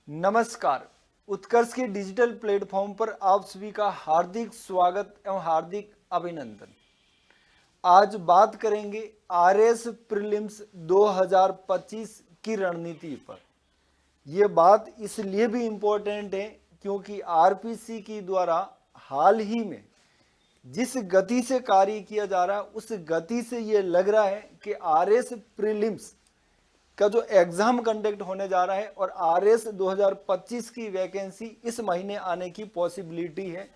नमस्कार। उत्कर्ष के digital platform पर आप सभी का हार्दिक स्वागत एवं हार्दिक अभिनंदन। आज बात करेंगे आरएस प्रीलिम्स 2025 की रणनीति पर। यह बात इसलिए भी इम्पोर्टेंट है क्योंकि आरपीसी की द्वारा हाल ही में जिस गति से कार्य किया जा रहा है उस गति से ये लग रहा है कि आरएस प्रीलिम्स का जो एग्जाम कंडक्ट होने जा रहा है और आरएस 2025 की वैकेंसी इस महीने आने की पॉसिबिलिटी है,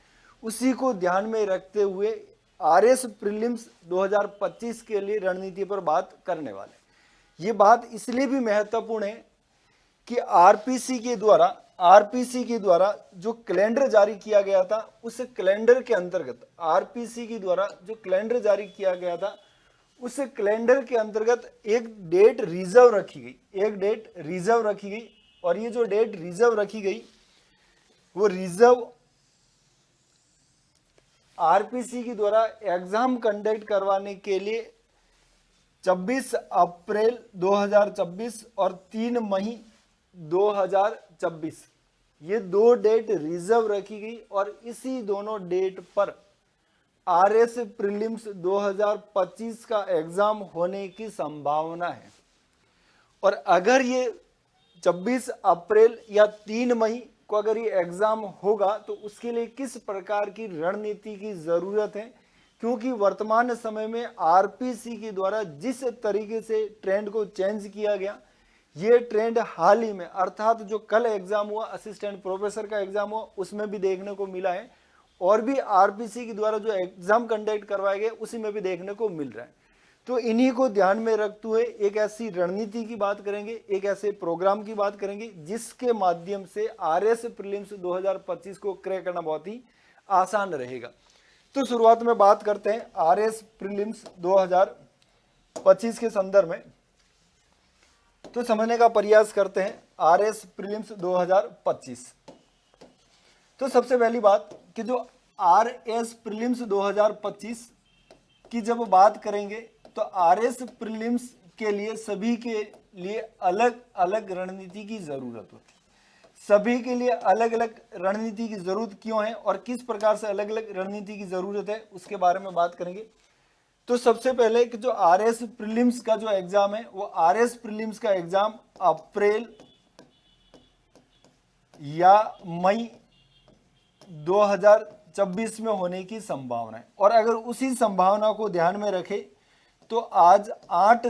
उसी को ध्यान में रखते हुए आरएस प्रीलिम्स 2025 के लिए रणनीति पर बात करने वाले। ये बात इसलिए भी महत्वपूर्ण है कि आरपीसी के द्वारा जो कैलेंडर जारी किया गया था उस कैलेंडर के अंतर्गत आरपीसी के द्वारा जो कैलेंडर जारी किया गया था उस कैलेंडर के अंतर्गत एक डेट रिजर्व रखी गई और ये जो डेट रिजर्व रखी गई वो रिजर्व आरपीसी के द्वारा एग्जाम कंडक्ट करवाने के लिए 26 अप्रैल 2024 और 3 मई 2024 ये दो डेट रिजर्व रखी गई और इसी दोनों डेट पर आरएस प्रीलिम्स 2025 का एग्जाम होने की संभावना है। और अगर ये 26 अप्रैल या 3 मई को अगर ये एग्जाम होगा तो उसके लिए किस प्रकार की रणनीति की जरूरत है, क्योंकि वर्तमान समय में आरपीसी के द्वारा जिस तरीके से ट्रेंड को चेंज किया गया, ये ट्रेंड हाल ही में अर्थात जो कल एग्जाम हुआ असिस्टेंट प्रोफेसर का एग्जाम हुआ उसमें भी देखने को मिला है और भी आरपीसी के द्वारा जो एग्जाम कंडक्ट करवाए गए उसी में भी देखने को मिल रहा है। तो इन्हीं को ध्यान में रखते हुए एक ऐसी रणनीति की बात करेंगे, एक ऐसे प्रोग्राम की बात करेंगे जिसके माध्यम से आरएस प्रीलिम्स 2025 को क्रैक करना बहुत ही आसान रहेगा। तो शुरुआत में बात करते हैं आरएस प्रीलिम्स 2025 के संदर्भ में। तो समझने का प्रयास करते हैं आरएस प्रीलिम्स 2025। तो सबसे पहली बात कि जो आरएस प्रीलिम्स 2025 की जब बात करेंगे तो आरएस प्रीलिम्स के लिए सभी के लिए अलग अलग रणनीति की जरूरत होती है। सभी के लिए अलग अलग रणनीति की जरूरत क्यों है और किस प्रकार से अलग अलग रणनीति की जरूरत है उसके बारे में बात करेंगे। तो सबसे पहले कि जो आरएस प्रीलिम्स का जो एग्जाम है वो आरएस प्रीलिम्स का एग्जाम अप्रैल या मई 2024 में होने की संभावना है। और अगर उसी संभावना को ध्यान में रखें तो आज 8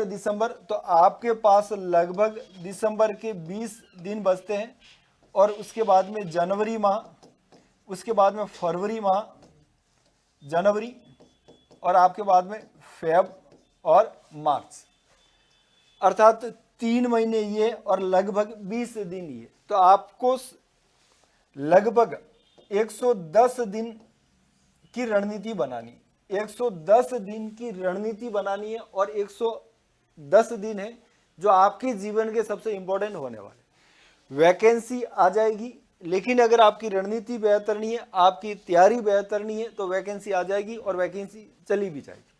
दिसंबर तो आपके पास लगभग दिसंबर के 20 दिन बचते हैं और उसके बाद में जनवरी माह, उसके बाद में फरवरी माह, जनवरी और आपके बाद में फेब और मार्च, अर्थात 3 महीने ये और लगभग 20 दिन ये। तो आपको लगभग 110 दिन की रणनीति बनानी, 110 दिन की रणनीति बनानी है और 110 दिन है जो आपके जीवन के सबसे इंपॉर्टेंट होने वाले। वैकेंसी आ जाएगी, लेकिन अगर आपकी रणनीति बेहतर नहीं है, आपकी तैयारी बेहतर नहीं है तो वैकेंसी आ जाएगी और वैकेंसी चली भी जाएगी।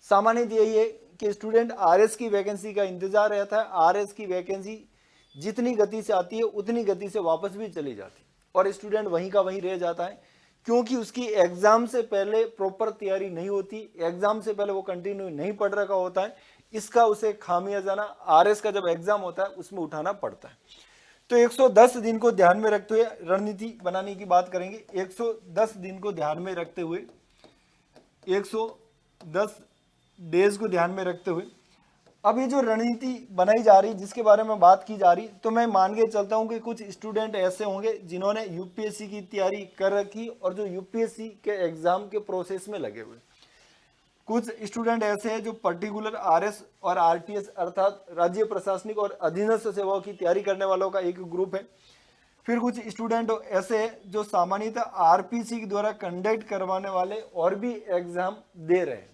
सामान्य यही है कि स्टूडेंट आरएस की वैकेंसी का इंतजार रहता है। आरएस की वैकेंसी जितनी गति से आती है उतनी गति से वापस भी चली जाती है और स्टूडेंट वहीं का वहीं रह जाता है, क्योंकि उसकी एग्जाम से पहले प्रॉपर तैयारी नहीं होती, एग्जाम से पहले वो कंटिन्यू नहीं पढ़ रखा होता है। इसका उसे खामियाजाना आरएस का जब एग्जाम होता है उसमें उठाना पड़ता है। तो 110 दिन को ध्यान में रखते हुए रणनीति बनाने की बात करेंगे। 110 दिन को ध्यान में रखते हुए, 110 डेज को ध्यान में रखते हुए अब ये जो रणनीति बनाई जा रही, जिसके बारे में बात की जा रही, तो मैं मान के चलता हूं कि कुछ स्टूडेंट ऐसे होंगे जिन्होंने यूपीएससी की तैयारी कर रखी और जो यूपीएससी के एग्जाम के प्रोसेस में लगे हुए। कुछ स्टूडेंट ऐसे हैं जो पर्टिकुलर आरएस और आरटीएस अर्थात राज्य प्रशासनिक और अधीनस्थ सेवाओं की तैयारी करने वालों का एक ग्रुप है। फिर कुछ स्टूडेंट ऐसे हैं जो सामान्यतः आरपीसी के द्वारा कंडक्ट करवाने वाले और भी एग्जाम दे रहे हैं।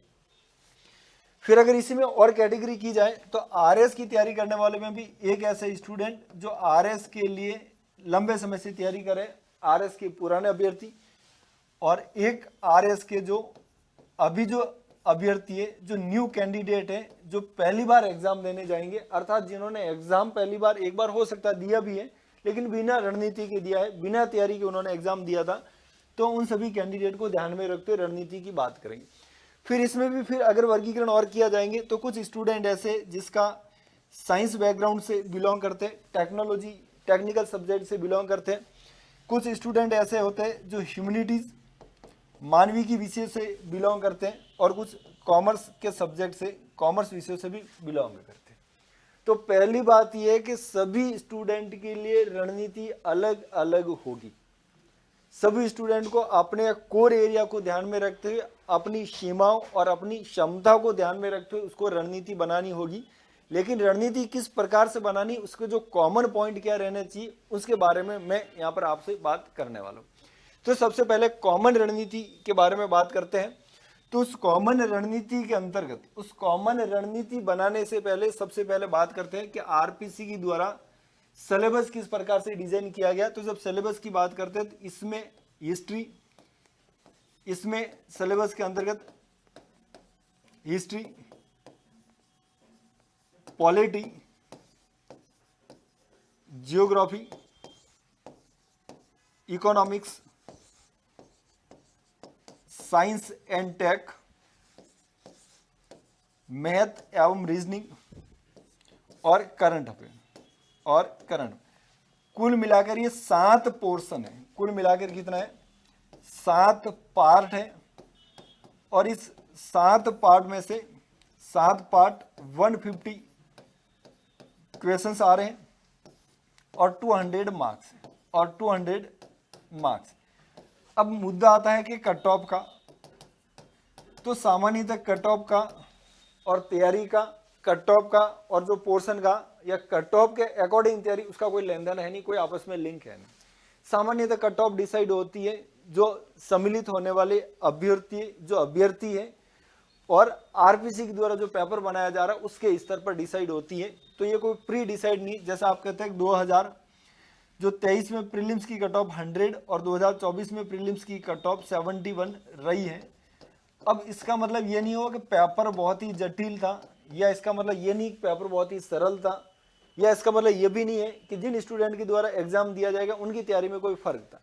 फिर अगर इसी में और कैटेगरी की जाए तो आरएस की तैयारी करने वाले में भी एक ऐसे स्टूडेंट जो आरएस के लिए लंबे समय से तैयारी करे, आरएस के पुराने अभ्यर्थी, और एक आरएस के जो अभी जो अभ्यर्थी है, जो न्यू कैंडिडेट है, जो पहली बार एग्जाम देने जाएंगे, अर्थात जिन्होंने एग्जाम पहली बार, एक बार हो सकता है दिया भी है लेकिन बिना रणनीति के दिया है, बिना तैयारी के उन्होंने एग्जाम दिया था, तो उन सभी कैंडिडेट को ध्यान में रखते हुए रणनीति की बात करेंगे। फिर इसमें भी फिर अगर वर्गीकरण और किया जाएंगे तो कुछ स्टूडेंट ऐसे जिसका साइंस बैकग्राउंड से बिलोंग करते, टेक्नोलॉजी टेक्निकल सब्जेक्ट से बिलोंग करते, कुछ स्टूडेंट ऐसे होते हैं जो ह्यूमैनिटीज मानवीय की विषय से बिलोंग करते हैं, और कुछ कॉमर्स के सब्जेक्ट से, कॉमर्स विषयों से भी बिलोंग करते हैं। तो पहली बात यह है कि सभी स्टूडेंट के लिए रणनीति अलग अलग होगी। सभी स्टूडेंट को अपने कोर एरिया को ध्यान में रखते हुए, अपनी सीमाओं और अपनी क्षमता को ध्यान में रखते हुए उसको रणनीति बनानी होगी। लेकिन रणनीति किस प्रकार से बनानी, उसके जो कॉमन पॉइंट क्या रहने चाहिए, उसके बारे में मैं यहाँ पर आपसे बात करने वाला हूँ। तो सबसे पहले कॉमन रणनीति के बारे में बात करते हैं। तो उस कॉमन रणनीति के अंतर्गत, उस कॉमन रणनीति बनाने से पहले सबसे पहले बात करते हैं कि आरपीसी के द्वारा सिलेबस किस प्रकार से डिजाइन किया गया। तो जब सिलेबस की बात करते हैं तो इसमें हिस्ट्री, इसमें सिलेबस के अंतर्गत history, polity, geography, economics, science and tech, math एवं रीजनिंग और करंट अफेयर कुल मिलाकर ये 7 पोर्शन है। कुल मिलाकर कितना है? 7 पार्ट है, और इस 7 पार्ट में से 7 पार्ट 150 क्वेश्चंस आ रहे हैं और 200 मार्क्स है, और 200 मार्क्स। अब मुद्दा आता है कि कट ऑफ का। तो सामान्यतः कट ऑफ का और तैयारी का, कट ऑफ का और जो पोर्शन का या कट ऑफ के अकॉर्डिंग तैयारी, उसका कोई लेन देन है नहीं, कोई आपस में लिंक है नहीं। सामान्यतः कट ऑफ डिसाइड होती है जो सम्मिलित होने वाले अभ्यर्थी है और आरपीसी के द्वारा जो पेपर बनाया जा रहा है उसके स्तर पर डिसाइड होती है। तो ये कोई प्री डिसाइड नहीं, जैसा आप कहते हैं 2023 में प्रीलिम्स की कट ऑफ 100 और 2024 में प्रीलिम्स की कट ऑफ 71 रही है। अब इसका मतलब ये नहीं होगा कि पेपर बहुत ही जटिल था, या इसका मतलब ये नहीं कि पेपर बहुत ही सरल था, या इसका मतलब ये भी नहीं है कि जिन स्टूडेंट के द्वारा एग्जाम दिया जाएगा उनकी तैयारी में कोई फर्क था।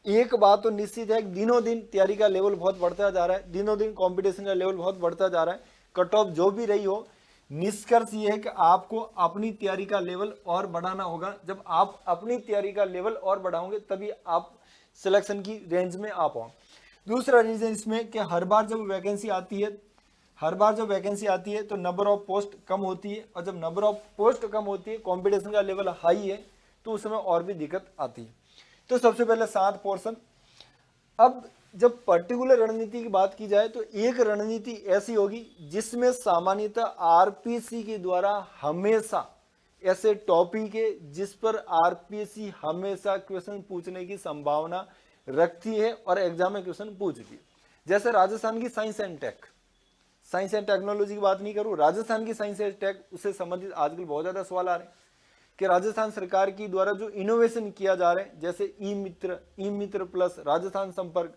एक बात तो निश्चित है कि दिनों दिन तैयारी का लेवल बहुत बढ़ता जा रहा है, दिनों दिन कंपटीशन का लेवल बहुत बढ़ता जा रहा है। कट ऑफ जो भी रही हो, निष्कर्ष ये है कि आपको अपनी तैयारी का लेवल और बढ़ाना होगा। जब आप अपनी तैयारी का लेवल और बढ़ाओगे तभी आप सिलेक्शन की रेंज में आ पाओ। दूसरा रीजन इसमें कि हर बार जब वैकेंसी आती है तो नंबर ऑफ पोस्ट कम होती है, और जब नंबर ऑफ पोस्ट कम होती है, कंपटीशन का लेवल हाई है, तो उसमें और भी दिक्कत आती है। तो सबसे पहले 7 पोर्शन। अब जब पर्टिकुलर रणनीति की बात की जाए तो एक रणनीति ऐसी होगी जिसमें सामान्यतः आरपीसी के द्वारा हमेशा ऐसे टॉपिक है जिस पर आरपीसी हमेशा क्वेश्चन पूछने की संभावना रखती है और एग्जाम में क्वेश्चन पूछती है। जैसे राजस्थान की साइंस एंड टेक्नोलॉजी की बात नहीं करूं, राजस्थान की साइंस एंड टेक उससे संबंधित आजकल बहुत ज्यादा सवाल आ रहे हैं कि राजस्थान सरकार की द्वारा जो इनोवेशन किया जा रहा है, जैसे ई मित्र प्लस, राजस्थान संपर्क,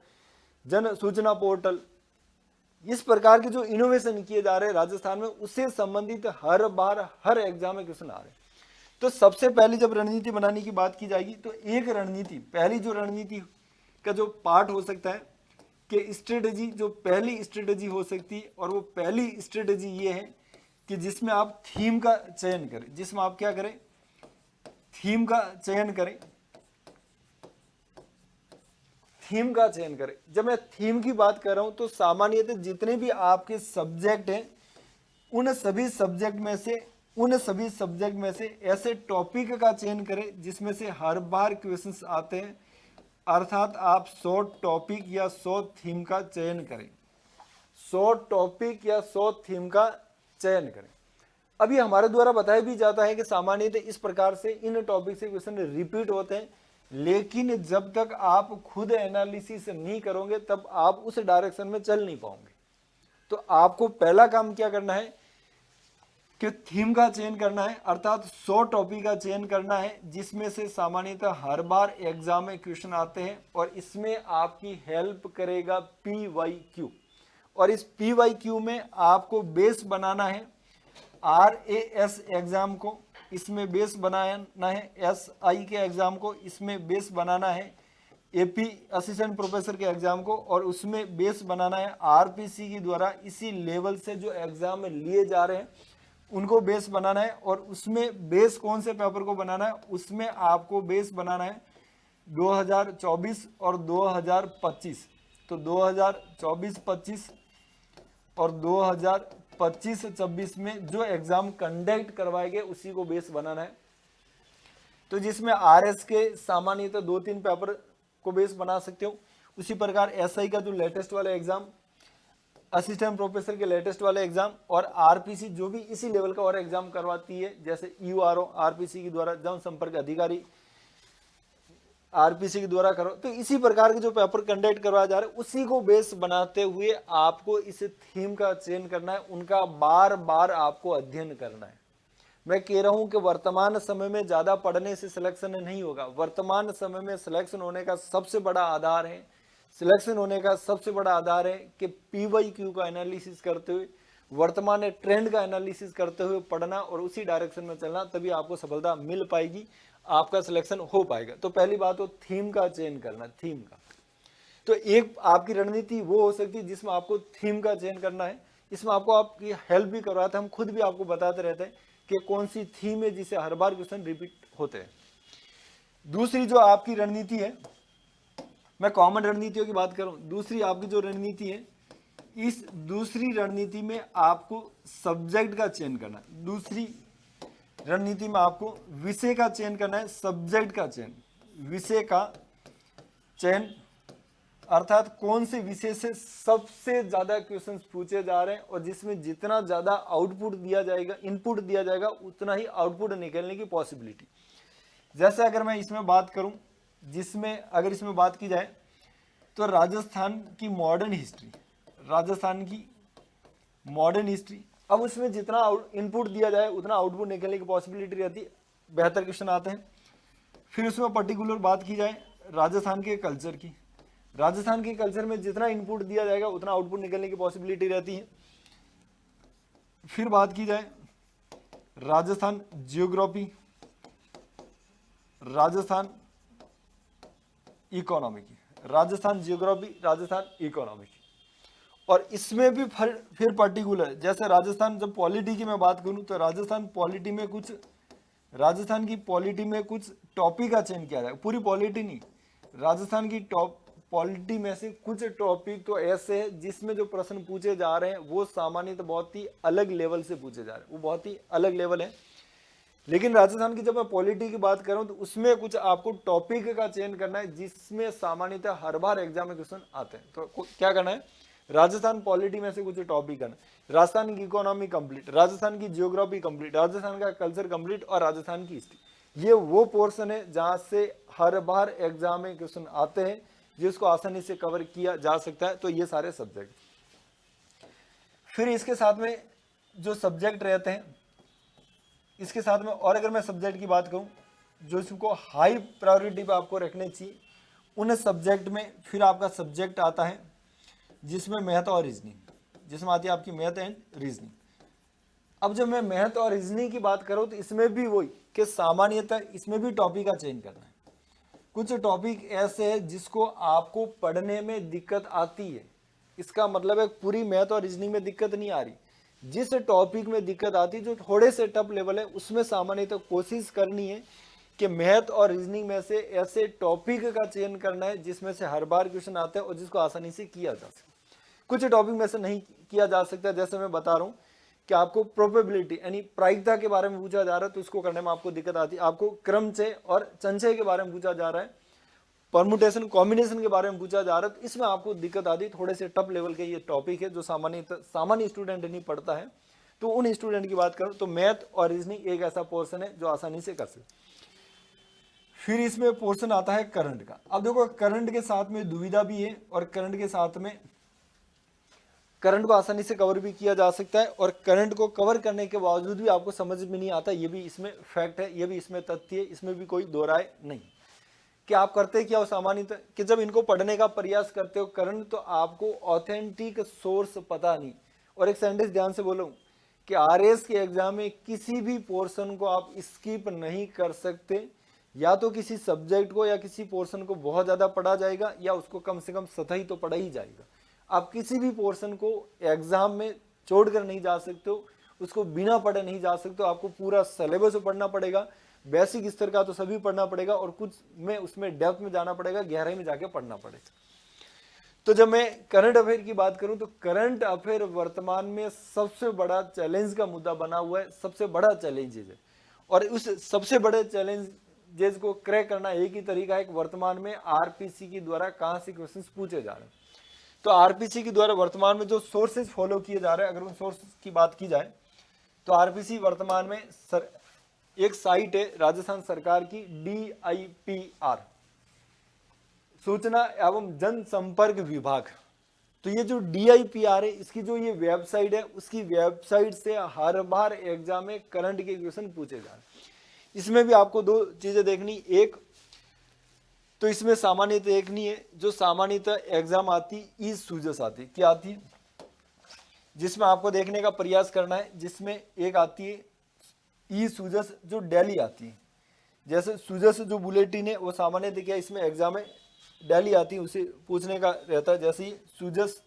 जन सूचना पोर्टल, इस प्रकार के जो इनोवेशन किए जा रहे हैं राजस्थान में, उससे संबंधित हर बार हर एग्जाम में क्वेश्चन आ रहे हैं। तो सबसे पहले जब रणनीति बनाने की बात की जाएगी तो एक रणनीति, पहली जो रणनीति का जो पार्ट हो सकता है कि स्ट्रेटेजी, जो पहली स्ट्रेटेजी हो सकती है, और वो पहली स्ट्रेटेजी ये है कि जिसमें आप थीम का चयन करें, जिसमें आप क्या करें, थीम का चयन करें। थीम का चयन करें। जब मैं थीम की बात कर रहा हूं तो सामान्यतः जितने भी आपके सब्जेक्ट हैं उन सभी सब्जेक्ट में से ऐसे टॉपिक का चयन करें जिसमें से हर बार क्वेश्चंस आते हैं, अर्थात आप 100 टॉपिक या 100 थीम का चयन करें, 100 टॉपिक या 100 थीम का चयन करें। अभी हमारे द्वारा बताया भी जाता है कि सामान्यतः इस प्रकार से इन टॉपिक से क्वेश्चन रिपीट होते हैं, लेकिन जब तक आप खुद एनालिसिस नहीं करोगे तब आप उस डायरेक्शन में चल नहीं पाओगे। तो आपको पहला काम क्या करना है कि थीम का चयन करना है, अर्थात 100 टॉपिक का चयन करना है जिसमें से सामान्यतः हर बार एग्जाम में क्वेश्चन आते हैं, और इसमें आपकी हेल्प करेगा PYQ। और इस PYQ में आपको बेस बनाना है RAS एग्जाम को, इसमें बेस बनाना है SI के एग्जाम को, इसमें बेस बनाना है AP असिस्टेंट प्रोफेसर के एग्जाम को, और उसमें बेस बनाना है RPC के द्वारा इसी लेवल से जो एग्जाम में लिए जा रहे हैं उनको बेस बनाना है। और उसमें बेस कौन से पेपर को बनाना है, उसमें आपको बेस बनाना है 2024 और 2025। तो 2024-25 और 2025-26 में जो एग्जाम कंडक्ट करवाए गए उसी को बेस बनाना है। तो जिसमें RS के सामान्यतः 2-3 पेपर को बेस बना सकते हो, उसी प्रकार SI का जो लेटेस्ट वाला एग्जाम, असिस्टेंट प्रोफेसर के लेटेस्ट वाले एग्जाम, और RPC जो भी इसी लेवल का और एग्जाम करवाती है, जैसे URO RPC के द्वारा जनसंपर्क अधिकारी RPC के द्वारा करो, तो इसी प्रकार के जो पेपर कंडक्ट करवाया जा रहा है उसी को बेस बनाते हुए आपको इस थीम का चयन करना है, उनका बार बार आपको अध्ययन करना है। मैं कह रहा हूं कि वर्तमान समय में ज्यादा पढ़ने से सिलेक्शन नहीं होगा। वर्तमान समय में सिलेक्शन होने का सबसे बड़ा आधार है, कि PYQ का एनालिसिस करते हुए, वर्तमान ट्रेंड का एनालिसिस करते हुए पढ़ना और उसी डायरेक्शन में चलना, तभी आपको सफलता मिल पाएगी, आपका सिलेक्शन हो पाएगा। तो पहली बात तो थीम का चयन करना, थीम का। तो एक आपकी रणनीति वो हो सकती है जिसमें आपको थीम का चयन करना है। इसमें आपको आपकी हेल्प भी करवाते हैं, हम खुद भी आपको बताते रहते हैं कि कौन सी थीम है जिसे हर बार क्वेश्चन रिपीट होते हैं। दूसरी जो आपकी रणनीति है, मैं कॉमन रणनीतियों की बात करूं, दूसरी आपकी जो रणनीति है, इस दूसरी रणनीति में आपको सब्जेक्ट का चयन करना है। दूसरी रणनीति में आपको विषय का चयन करना है, सब्जेक्ट का चयन, विषय का चयन, अर्थात कौन से विषय से सबसे ज्यादा क्वेश्चंस पूछे जा रहे हैं और जिसमें जितना ज्यादा आउटपुट दिया जाएगा, इनपुट दिया जाएगा, उतना ही आउटपुट निकलने की पॉसिबिलिटी। जैसे अगर मैं इसमें बात करूं, जिसमें अगर इसमें बात की जाए तो राजस्थान की मॉडर्न हिस्ट्री, अब उसमें जितना इनपुट दिया जाए उतना आउटपुट निकलने की पॉसिबिलिटी रहती है, बेहतर क्वेश्चन आते हैं। फिर उसमें पर्टिकुलर बात की जाए राजस्थान के कल्चर की, राजस्थान के कल्चर में जितना इनपुट दिया जाएगा उतना आउटपुट निकलने की पॉसिबिलिटी रहती है। फिर बात की जाए राजस्थान जियोग्राफी, राजस्थान इकोनॉमी की, राजस्थान इकोनॉमी की, और इसमें भी फिर पर्टिकुलर, जैसे राजस्थान जब पॉलिटी की मैं बात करूं तो राजस्थान की पॉलिटी में कुछ टॉपिक का चयन किया जाएगा, पूरी पॉलिटी नहीं, राजस्थान की पॉलिटी में से कुछ टॉपिक तो ऐसे है जिसमें जो प्रश्न पूछे जा रहे हैं वो सामान्यतः बहुत ही अलग लेवल से पूछे जा रहे हैं, वो बहुत ही अलग लेवल है। लेकिन राजस्थान की जब मैं पॉलिटी की बात करूं तो उसमें कुछ आपको टॉपिक का चयन करना है जिसमें सामान्यतः हर बार एग्जाम में क्वेश्चन आते हैं। तो क्या करना है, राजस्थान पॉलिटी में से कुछ टॉपिक करना, राजस्थान की इकोनॉमी कंप्लीट, राजस्थान की जियोग्राफी कंप्लीट, राजस्थान का कल्चर कंप्लीट और राजस्थान की हिस्ट्री। ये वो पोर्शन है जहां से हर बार एग्जाम में क्वेश्चन आते हैं, जिसको आसानी से कवर किया जा सकता है। तो ये सारे सब्जेक्ट, फिर इसके साथ में जो सब्जेक्ट रहते हैं, इसके साथ में और अगर मैं सब्जेक्ट की बात करूं जो इसको हाई प्रायोरिटी पे आपको रखने चाहिए, उन सब्जेक्ट में फिर आपका सब्जेक्ट आता है जिसमें मैथ और रीजनिंग, जिसमें आती है आपकी मैथ एंड रीजनिंग। अब जब मैं मैथ और रीजनिंग की बात करूं तो इसमें भी वही कि सामान्यतः इसमें भी टॉपिक का चयन करना है। कुछ टॉपिक ऐसे हैं जिसको आपको पढ़ने में दिक्कत आती है, इसका मतलब है पूरी मैथ और रीजनिंग में दिक्कत नहीं आ रही, जिस टॉपिक में दिक्कत आती है जो थोड़े से टफ लेवल है उसमें सामान्यतः कोशिश करनी है कि मैथ और रीजनिंग में से ऐसे टॉपिक का चयन करना है जिसमें से हर बार क्वेश्चन आते हैं और जिसको आसानी से किया जा सके। कुछ टॉपिक में से नहीं किया जा सकता, जैसे मैं बता रहा हूं कि आपको प्रोबेबिलिटी यानी प्रायिकता के बारे में पूछा जा रहा है तो इसको करने में आपको दिक्कत आती है। आपको क्रमचय और संचय के बारे में पूछा जा रहा है, परमुटेशन कॉम्बिनेशन के बारे में पूछा जा रहा है तो इसमें आपको दिक्कत आती है। थोड़े से टफ लेवल के ये टॉपिक है जो सामान्य स्टूडेंट नहीं पढ़ता है, तो उन स्टूडेंट की बात करूं तो मैथ और रीजनिंग एक ऐसा पोर्शन है जो आसानी से कर सकते। फिर इसमें पोर्शन आता है करंट का। अब देखो करंट के साथ में दुविधा भी है और करंट के साथ में करंट को आसानी से कवर भी किया जा सकता है, और करंट को कवर करने के बावजूद भी आपको समझ में नहीं आता, ये भी इसमें फैक्ट है, ये भी इसमें तथ्य है, इसमें भी कोई दो राय नहीं कि आप करते क्या हो सामान्यतः कि जब इनको पढ़ने का प्रयास करते हो करंट, तो आपको ऑथेंटिक सोर्स पता नहीं। और एक सेंटेंस ध्यान से बोलो कि आरएस के एग्जाम में किसी भी पोर्शन को आप स्किप नहीं कर सकते। या तो किसी सब्जेक्ट को या किसी पोर्शन को बहुत ज़्यादा पढ़ा जाएगा, या उसको कम से कम सतही तो पढ़ा ही जाएगा। आप किसी भी पोर्शन को एग्जाम में छोड़कर नहीं जा सकते हो, उसको बिना पढ़े नहीं जा सकते हो। आपको पूरा सिलेबस पढ़ना पड़ेगा, बेसिक स्तर का तो सभी पढ़ना पड़ेगा, और कुछ में उसमें डेप्थ में जाना पड़ेगा, गहराई में जाके पढ़ना पड़ेगा। तो जब मैं करंट अफेयर की बात करूं तो करंट अफेयर वर्तमान में सबसे बड़ा चैलेंज का मुद्दा बना हुआ है, सबसे बड़ा चैलेंज है। और उस सबसे बड़े चैलेंजेस को क्रैक करना एक ही तरीका है कि वर्तमान में आरपीसी के द्वारा कहां से क्वेश्चंस पूछे जा रहे हैं। तो आरपीसी के द्वारा वर्तमान में जो सोर्सेज फॉलो किए जा रहे हैं, अगर उन सोर्सेज की बात की जाए तो आरपीसी वर्तमान में एक साइट है राजस्थान सरकार की DIPR, सूचना एवं जनसंपर्क विभाग। तो ये जो DIPR है, इसकी जो ये वेबसाइट है, उसकी वेबसाइट से हर बार एग्जाम में करंट के क्वेश्चन पूछे जा रहे हैं। इसमें भी आपको दो चीजें देखनी, एक तो इसमें सामान्यतः एक नहीं है, जो सामान्यतः एग्जाम आती ई सूजस आती, क्या आती है, जिसमें आपको देखने का प्रयास करना है। जिसमें एक आती है ई सूजस जो डेली आती है, जैसे सूजस जो बुलेटिन है वो सामान्यतः क्या इसमें एग्जाम में डेली आती है, उसे पूछने का रहता है। जैसे ही सूजस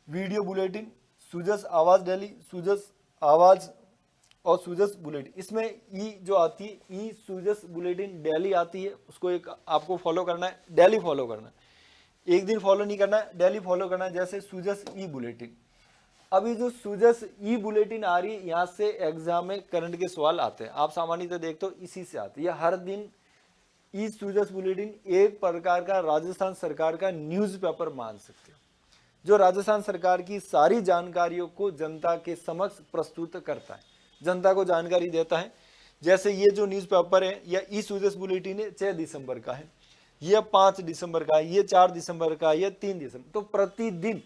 वीडियो बुलेटिन, सूजस आवाज डेली, सूजस आवाज और सूजस बुलेटिन, इसमें ई जो आती है ई सूजस बुलेटिन डेली आती है, उसको एक आपको फॉलो करना है, डेली फॉलो करना है, एक दिन फॉलो नहीं करना है, डेली फॉलो करना है। जैसे सूजस ई बुलेटिन, अभी जो सूजस ई बुलेटिन आ रही है, यहाँ से एग्जाम में करंट के सवाल आते हैं, आप सामान्यतः देखते हो इसी से आते हैं। हर दिन ई सूजस बुलेटिन एक प्रकार का राजस्थान सरकार का न्यूज़पेपर मान सकते हो, जो राजस्थान सरकार की सारी जानकारियों को जनता के समक्ष प्रस्तुत करता है, जनता को जानकारी देता है। जैसे ये जो न्यूज़पेपर है या ई सूजस बुलेटिन है 6 दिसंबर का है, ये 5 दिसंबर का है, ये 4 दिसंबर का है, ये 3 दिसंबर, तो प्रतिदिन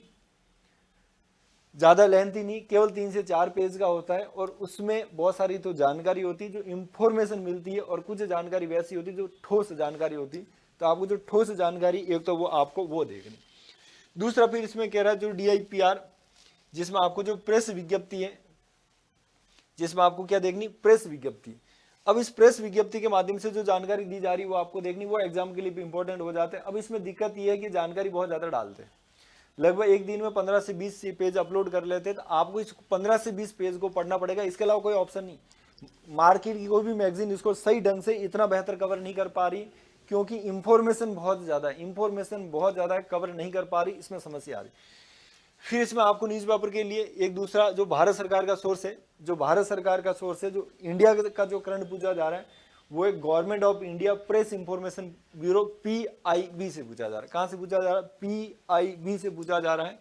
ज्यादा लेंथी नहीं, केवल 3 से 4 पेज का होता है, और उसमें बहुत सारी तो जानकारी होती है जो इंफॉर्मेशन मिलती है, और कुछ जानकारी वैसी होती है जो ठोस जानकारी होती है। तो आपको जो ठोस जानकारी एक तो वो आपको वो देखनी। दूसरा फिर इसमें कह रहा है जो DIPR, जिसमें आपको जो प्रेस विज्ञप्ति है, जिसमें आपको क्या देखनी, प्रेस विज्ञप्ति। अब इस प्रेस विज्ञप्ति के माध्यम से जो जानकारी दी जा रही है वो आपको देखनी, वो एग्जाम के लिए भी इंपॉर्टेंट हो जाते हैं। अब इसमें दिक्कत ये है कि जानकारी बहुत ज्यादा डालते हैं, लगभग एक दिन में 15 से 20 पेज अपलोड कर लेते हैं, तो आपको इस 15 से 20 पेज को पढ़ना पड़ेगा, इसके अलावा कोई ऑप्शन नहीं। मार्केट की कोई भी मैगजीन इसको सही ढंग से इतना बेहतर कवर नहीं कर पा रही, क्योंकि इंफॉर्मेशन बहुत ज़्यादा कवर नहीं कर पा रही, इसमें समस्या आ रही। फिर इसमें आपको न्यूज़पेपर के लिए एक दूसरा जो भारत सरकार का सोर्स है, जो इंडिया का जो करंट पूछा जा रहा है, वो एक government of India press information bureau PIB से पूछा जा रहा है। कहां से पूछा जा रहा है, PIB से पूछा जा रहा है,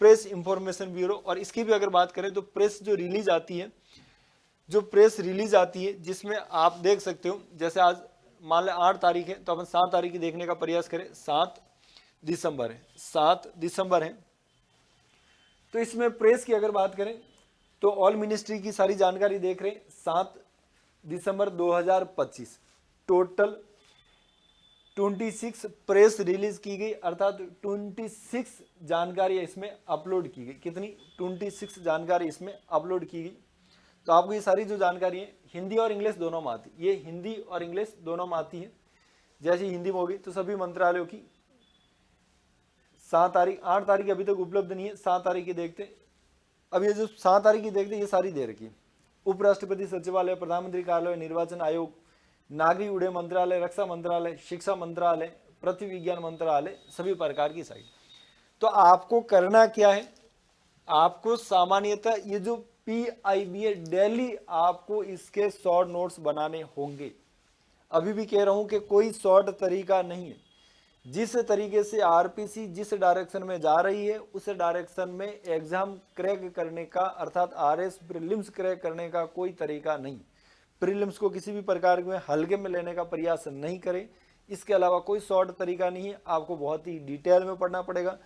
प्रेस इंफॉर्मेशन ब्यूरो। और इसकी भी अगर बात करें तो प्रेस जो रिलीज आती है, जिसमें आप देख सकते हो, जैसे आज मान लें 8 तारीख है, तो अपन 7 तारीख की देखने का प्रयास करें। 7 दिसंबर है, तो इसमें प्रेस की अगर बात करें तो ऑल मिनिस्ट्री की सारी जानकारी देख रहे हैं। 7 दिसंबर 2025 टोटल 26 प्रेस रिलीज की गई, अर्थात 26 जानकारी इसमें अपलोड की गई। कितनी, 26 जानकारी इसमें अपलोड की गई। तो आपको ये सारी जो जानकारी है हिंदी और इंग्लिश दोनों में आती है, ये हिंदी और इंग्लिश दोनों में आती है। जैसे हिंदी में होगी तो सभी मंत्रालयों की 7 तारीख, 8 तारीख अभी तक उपलब्ध नहीं है, 7 तारीख की देखते। अब ये जो 7 तारीख की देखते ये सारी दे रखी है। उपराष्ट्रपति सचिवालय, प्रधानमंत्री कार्यालय, निर्वाचन आयोग, नागरिक उड्डयन मंत्रालय, रक्षा मंत्रालय, शिक्षा मंत्रालय, पृथ्वी विज्ञान मंत्रालय, सभी प्रकार की साइट। तो आपको करना क्या है, आपको सामान्यतः ये जो PIB है, डेली आपको इसके शॉर्ट नोट्स बनाने होंगे। अभी भी कह रहा हूं कि कोई शॉर्ट तरीका नहीं है। जिस तरीके से आरपीसी जिस डायरेक्शन में जा रही है, उस डायरेक्शन में एग्जाम क्रैक करने का, अर्थात आरएस प्रीलिम्स क्रैक करने का कोई तरीका नहीं। प्रीलिम्स को किसी भी प्रकार में हल्के में लेने का प्रयास नहीं करें, इसके अलावा कोई शॉर्ट तरीका नहीं है। आपको बहुत ही डिटेल में पढ़ना पड़ेगा,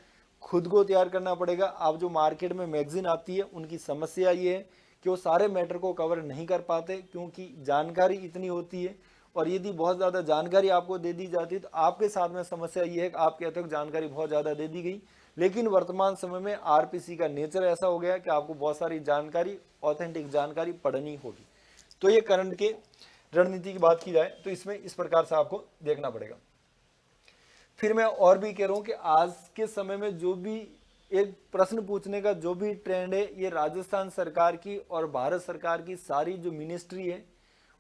खुद को तैयार करना पड़ेगा। आप जो मार्केट में मैगजीन आती है उनकी समस्या ये है कि वो सारे मैटर को कवर नहीं कर पाते, क्योंकि जानकारी इतनी होती है और यदि बहुत ज़्यादा जानकारी आपको दे दी जाती है तो आपके साथ में समस्या ये है कि आप कहते हो जानकारी बहुत ज़्यादा दे दी गई, लेकिन वर्तमान समय में आरपीसी का नेचर ऐसा हो गया कि आपको बहुत सारी जानकारी, ऑथेंटिक जानकारी पढ़नी होगी। तो ये करंट के रणनीति की बात की जाए तो इसमें इस प्रकार से आपको देखना पड़ेगा। फिर मैं और भी कह रहा हूँ कि आज के समय में जो भी एक प्रश्न पूछने का जो भी ट्रेंड है, ये राजस्थान सरकार की और भारत सरकार की सारी जो मिनिस्ट्री है,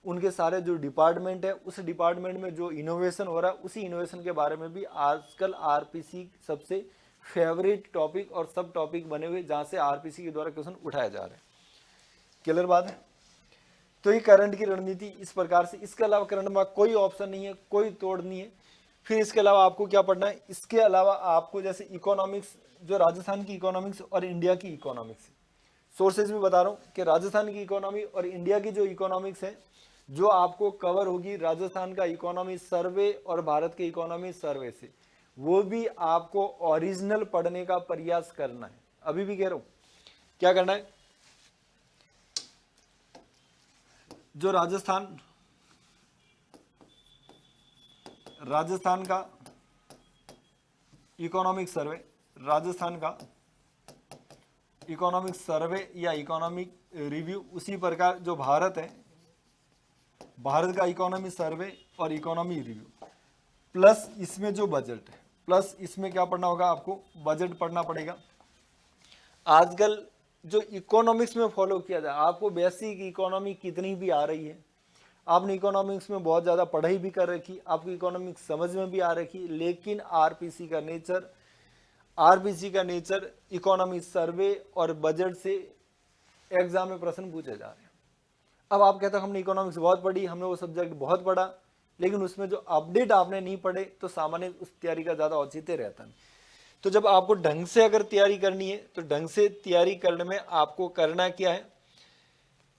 उनके सारे जो डिपार्टमेंट है, उस डिपार्टमेंट में जो इनोवेशन हो रहा है, उसी इनोवेशन के बारे में भी आजकल आरपीसी सबसे फेवरेट टॉपिक और सब टॉपिक बने हुए, जहाँ से आरपीसी के द्वारा क्वेश्चन उठाया जा रहा है। क्लियर बात है? तो ये करंट की रणनीति इस प्रकार से, इसके अलावा करंट में कोई ऑप्शन नहीं है, कोई तोड़ नहीं है। फिर इसके अलावा आपको क्या पढ़ना है, इसके अलावा आपको जैसे इकोनॉमिक्स, जो राजस्थान की इकोनॉमिक्स और इंडिया की इकोनॉमिक्स, सोर्सेज भी बता रहा हूँ कि राजस्थान की इकोनॉमी और इंडिया की जो इकोनॉमिक्स है, जो आपको कवर होगी राजस्थान का इकोनॉमी सर्वे और भारत के इकोनॉमी सर्वे से, वो भी आपको ओरिजिनल पढ़ने का प्रयास करना है। अभी भी कह रहा हूँ क्या करना है, जो राजस्थान का इकोनॉमिक सर्वे, राजस्थान का इकोनॉमिक सर्वे या इकोनॉमिक रिव्यू, उसी प्रकार जो भारत है, भारत का इकोनॉमी सर्वे और इकोनॉमी रिव्यू, प्लस इसमें जो बजट है, प्लस इसमें क्या पढ़ना होगा, आपको बजट पढ़ना पड़ेगा। आजकल जो इकोनॉमिक्स में फॉलो किया जाए, आपको बेसिक इकोनॉमी कितनी भी आ रही है, आपने इकोनॉमिक्स में बहुत ज़्यादा पढ़ाई भी कर रखी, आपको इकोनॉमिक्स समझ में भी आ रखी, लेकिन आरपीसी का नेचर इकोनॉमी सर्वे और बजट से एग्जाम में प्रश्न पूछे जा रहे हैं। अब आप कहते हो हमने इकोनॉमिक्स बहुत पढ़ी, हमने वो सब्जेक्ट बहुत पढ़ा, लेकिन उसमें जो अपडेट आपने नहीं पढ़े, तो सामान्य उस तैयारी का ज़्यादा औचित्य रहता नहीं। तो जब आपको ढंग से अगर तैयारी करनी है, तो ढंग से तैयारी करने में आपको करना क्या है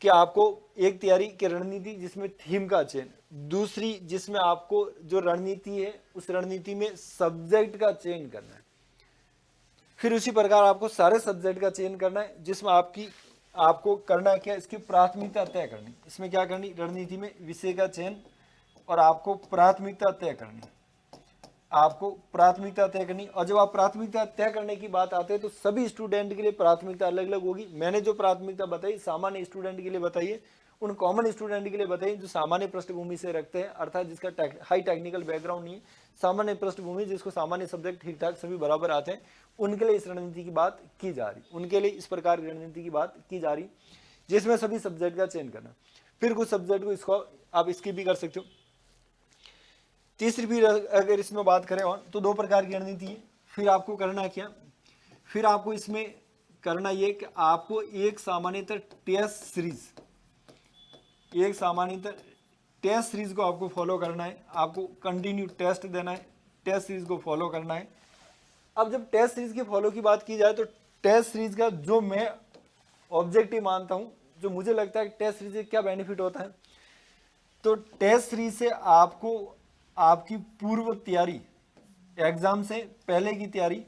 कि आपको एक तैयारी की रणनीति जिसमें थीम का चयन, दूसरी जिसमें आपको जो रणनीति है उस रणनीति में सब्जेक्ट का चयन करना है, फिर उसी प्रकार आपको सारे सब्जेक्ट का चयन करना है, जिसमें आपको करना क्या, इसकी प्राथमिकता तय करनी। इसमें क्या करनी, रणनीति में विषय का चयन और आपको प्राथमिकता तय करनी, आपको प्राथमिकता तय करनी। और जब आप प्राथमिकता तय करने की बात आते हैं तो सभी स्टूडेंट के लिए प्राथमिकता अलग अलग होगी। मैंने जो प्राथमिकता बताई सामान्य स्टूडेंट के लिए बताइए, उन कॉमन स्टूडेंट के लिए बताइए जो सामान्य पृष्ठभूमि से रखते हैं, अर्थात जिसका हाई टेक्निकल बैकग्राउंड नहीं है, सामान्य पृष्ठभूमि, जिसको सामान्य सब्जेक्ट ठीक ठाक सभी बराबर आते हैं, उनके लिए इस रणनीति की बात की जा रही, उनके लिए इस प्रकार की रणनीति की बात की जा रही, जिसमें सभी सब्जेक्ट का चयन करना। फिर कुछ सब्जेक्ट को इसको आप स्किप भी कर सकते हो। तीसरी भी अगर इसमें बात करें और, तो दो प्रकार की रणनीति है। फिर आपको करना क्या, फिर आपको इसमें करना ये कि आपको एक सामान्यतः टेस्ट सीरीज को आपको फॉलो करना है, आपको कंटिन्यू टेस्ट देना है, टेस्ट सीरीज को फॉलो करना है। अब जब टेस्ट सीरीज की फॉलो की बात की जाए तो टेस्ट सीरीज का जो मैं ऑब्जेक्टिव मानता हूं, जो मुझे लगता है टेस्ट सीरीज से क्या बेनिफिट होता है, तो टेस्ट सीरीज से आपको आपकी पूर्व तैयारी, एग्जाम से पहले की तैयारी,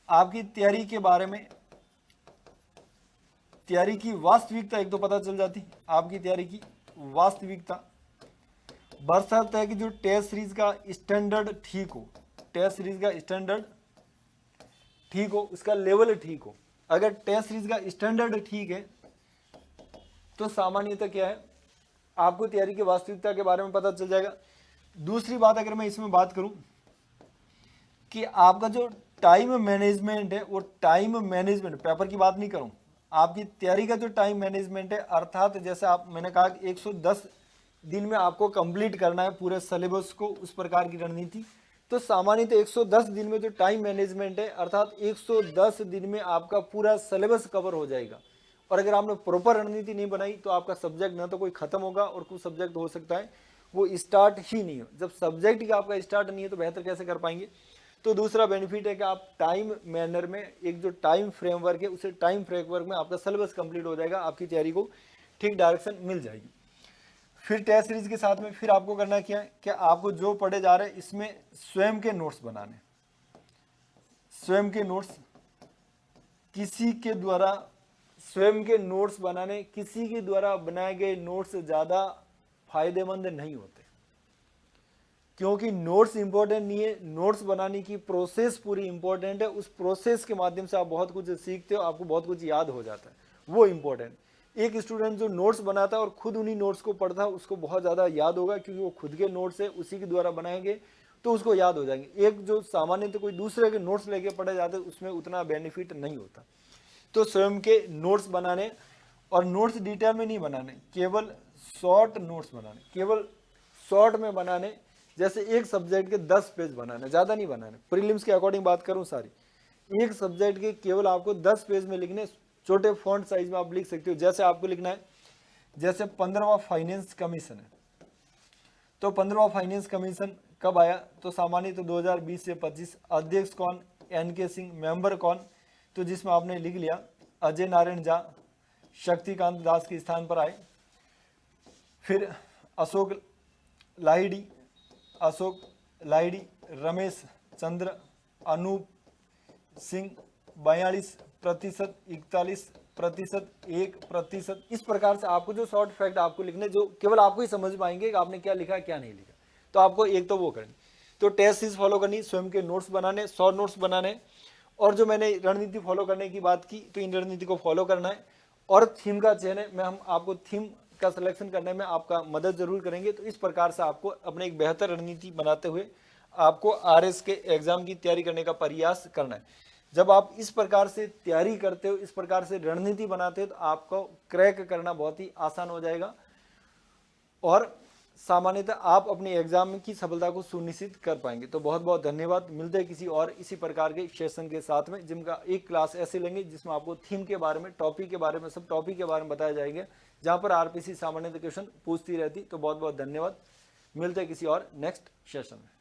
आपकी तैयारी के बारे में, तैयारी की वास्तविकता एक तो पता चल जाती, आपकी तैयारी की वास्तविकता, बशर्ते है कि जो टेस्ट सीरीज का स्टैंडर्ड ठीक हो, टेस्ट सीरीज का स्टैंडर्ड ठीक हो, उसका लेवल ठीक हो। अगर टेस्ट सीरीज का स्टैंडर्ड ठीक है तो सामान्यतः क्या है, आपको तैयारी की वास्तविकता के बारे में पता चल जाएगा। दूसरी बात अगर मैं इसमें बात करूं कि आपका जो टाइम मैनेजमेंट है, वो टाइम मैनेजमेंट, पेपर की बात नहीं करूं, आपकी तैयारी का जो टाइम मैनेजमेंट है, अर्थात जैसे मैंने कहा 110 दिन में आपको कंप्लीट करना है पूरे सिलेबस को, उस प्रकार की रणनीति। तो सामान्यतः 110 दिन में जो टाइम मैनेजमेंट है, अर्थात 110 दिन में आपका पूरा सिलेबस कवर हो जाएगा। और अगर आपने प्रॉपर रणनीति नहीं बनाई तो आपका सब्जेक्ट ना तो कोई खत्म होगा, और कुछ सब्जेक्ट हो सकता है वो स्टार्ट ही नहीं हो। जब सब्जेक्ट का आपका स्टार्ट नहीं है तो बेहतर कैसे कर पाएंगे। तो दूसरा बेनिफिट है कि आप टाइम मैनर में, एक जो टाइम फ्रेमवर्क है, उसे टाइम फ्रेमवर्क में आपका सिलेबस कंप्लीट हो जाएगा, आपकी तैयारी को ठीक डायरेक्शन मिल जाएगी। फिर टेस्ट सीरीज के साथ में फिर आपको करना क्या है कि आपको जो पढ़े जा रहे हैं इसमें स्वयं के नोट्स बनाने, स्वयं के नोट्स, किसी के द्वारा स्वयं के नोट्स बनाने, किसी के द्वारा बनाए गए नोट्स ज़्यादा फायदेमंद नहीं होते। क्योंकि नोट्स इंपॉर्टेंट नहीं है, नोट्स बनाने की प्रोसेस पूरी इंपॉर्टेंट है। उस प्रोसेस के माध्यम से आप बहुत कुछ सीखते हो, आपको बहुत कुछ याद हो जाता है, वो इंपॉर्टेंट। एक स्टूडेंट जो नोट्स बनाता है और खुद उन्हीं नोट्स को पढ़ता है, उसको बहुत ज़्यादा याद होगा, क्योंकि वो खुद के नोट्स है, उसी के द्वारा बनाएंगे तो उसको याद हो जाएंगे। एक जो सामान्य तो कोई दूसरे के नोट्स लेके पढ़े जाते हैं, उसमें उतना बेनिफिट नहीं होता। तो स्वयं के नोट्स बनाने, और नोट्स डिटेल में नहीं बनाने, केवल शॉर्ट नोट्स बनाने, केवल शॉर्ट में बनाने। जैसे एक सब्जेक्ट के 10 पेज बनाने, ज़्यादा नहीं बनाने। प्रीलिम्स के अकॉर्डिंग बात करूं सारी, एक सब्जेक्ट के केवल आपको 10 पेज में लिखने, छोटे फॉन्ट साइज में आप लिख सकते हो। जैसे आपको लिखना है, जैसे 15वां फाइनेंस कमीशन है, तो 15वां फाइनेंस कमीशन कब आया, तो सामान्य तो 2020 से 25। अध्यक्ष कौन, NK सिंह। मेंबर कौन, तो जिसमें आपने लिख लिया अजय नारायण झा शक्तिकांत दास के स्थान पर आए। फिर अशोक लाहिड़ी, रमेश चंद्र, अनूप सिंह 42%, 41%, 1%। इस प्रकार से आपको जो शॉर्ट फैक्ट आपको लिखने, जो केवल आपको ही समझ पाएंगे कि आपने क्या लिखा क्या नहीं लिखा, तो आपको एक तो वो करनी। तो टेस्ट सीरीज फॉलो करनी, स्वयं के नोट्स बनाने, शॉर्ट नोट्स बनाने, और जो मैंने रणनीति फॉलो करने की बात की, तो इन रणनीति को फॉलो करना है। और थीम का चयन है, मैं हम आपको थीम का सिलेक्शन करने में आपका मदद जरूर करेंगे। तो इस प्रकार से आपको अपने एक बेहतर रणनीति बनाते हुए आपको RS के एग्जाम की तैयारी करने का प्रयास करना है। जब आप इस प्रकार से तैयारी करते हो, इस प्रकार से रणनीति बनाते हो, तो आपको क्रैक करना बहुत ही आसान हो जाएगा, और सामान्यतः आप अपने एग्जाम की सफलता को सुनिश्चित कर पाएंगे। तो बहुत बहुत धन्यवाद। मिलते हैं किसी और इसी प्रकार के सेशन के साथ में, जिनका एक क्लास ऐसे लेंगे जिसमें आपको थीम के बारे में, टॉपिक के बारे में, सब टॉपिक के बारे में बताया जाएंगे, जहां पर RPC सामान्यतः क्वेश्चन पूछती रहती। तो बहुत बहुत धन्यवाद। मिलते हैं किसी और नेक्स्ट सेशन में।